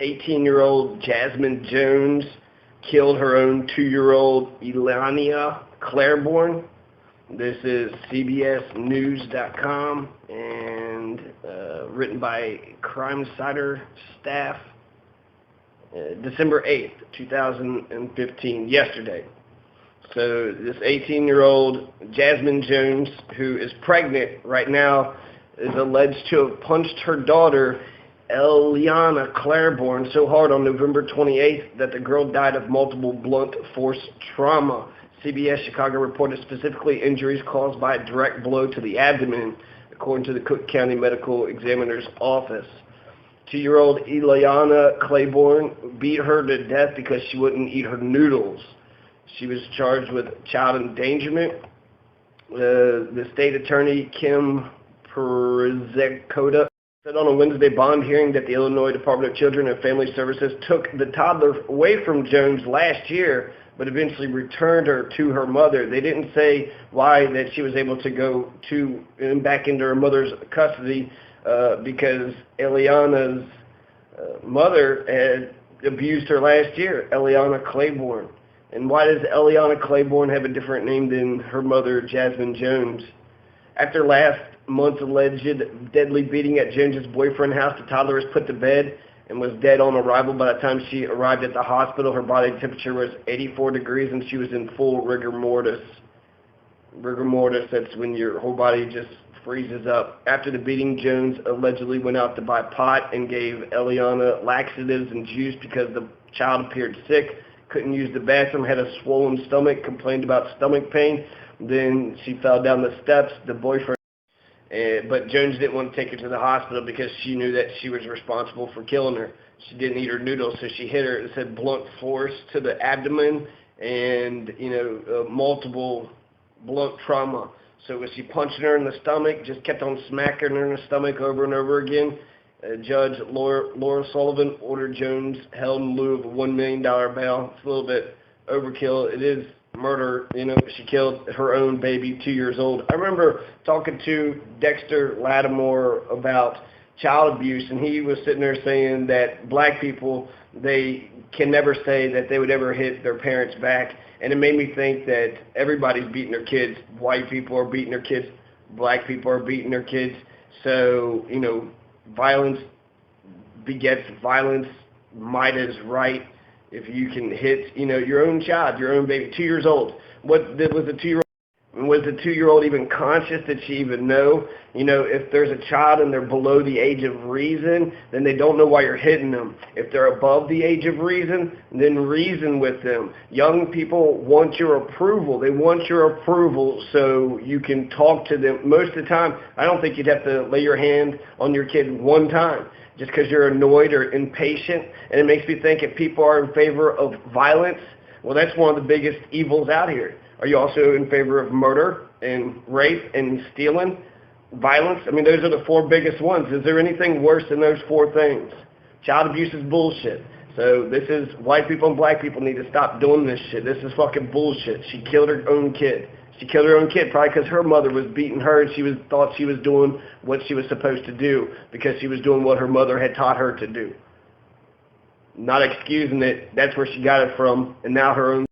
18-year-old Jasmine Jones killed her own 2-year-old Elliana Claiborne. This is CBSNews.com and written by Crime Cider staff. December 8th, 2015, yesterday. So this 18-year-old Jasmine Jones, who is pregnant right now, is alleged to have punched her daughter, Elliana Claiborne, so hard on November 28th that the girl died of multiple blunt force trauma. CBS Chicago reported specifically injuries caused by a direct blow to the abdomen, according to the Cook County Medical Examiner's Office. 2-year-old Elliana Claiborne beat her to death because she wouldn't eat her noodles. She was charged with child endangerment. The state attorney, Kim Perizekota, said on a Wednesday bond hearing that the Illinois Department of Children and Family Services took the toddler away from Jones last year, but eventually returned her to her mother. They didn't say why that she was able to go back into her mother's custody, because Elliana's mother had abused her last year, Elliana Claiborne. And why does Elliana Claiborne have a different name than her mother, Jasmine Jones? After last month's alleged deadly beating at Jones's boyfriend's house, the toddler was put to bed and was dead on arrival. By the time she arrived at the hospital, her body temperature was 84 degrees and she was in full rigor mortis. Rigor mortis, that's when your whole body just freezes up. After the beating, Jones allegedly went out to buy pot and gave Elliana laxatives and juice because the child appeared sick, couldn't use the bathroom, had a swollen stomach, complained about stomach pain. Then she fell down the steps. The boyfriend, but Jones didn't want to take her to the hospital because she knew that she was responsible for killing her. She didn't eat her noodles, so she hit her. It said blunt force to the abdomen and, multiple blunt trauma. So was she punching her in the stomach, just kept on smacking her in the stomach over and over again? Judge Laura Sullivan ordered Jones held in lieu of a $1 million bail. It's a little bit overkill. It is murder. She killed her own baby, 2 years old. I remember talking to Dexter Lattimore about child abuse, and he was sitting there saying that black people, they can never say that they would ever hit their parents back. And it made me think that everybody's beating their kids. White people are beating their kids. Black people are beating their kids. So, violence begets violence. Might is right. If you can hit, your own child, your own baby, 2 years old. Was the 2-year-old even conscious? Did she even know? If there's a child and they're below the age of reason, then they don't know why you're hitting them. If they're above the age of reason, then reason with them. Young people want your approval. They want your approval so you can talk to them. Most of the time, I don't think you'd have to lay your hand on your kid one time just because you're annoyed or impatient. And it makes me think if people are in favor of violence, well, that's one of the biggest evils out here. Are you also in favor of murder and rape and stealing, violence? I mean, those are the 4 biggest ones. Is there anything worse than those 4 things? Child abuse is bullshit. So this is, white people and black people need to stop doing this shit. This is fucking bullshit. She killed her own kid. She killed her own kid probably because her mother was beating her and she thought she was doing what she was supposed to do because she was doing what her mother had taught her to do. Not excusing it. That's where she got it from. And now her own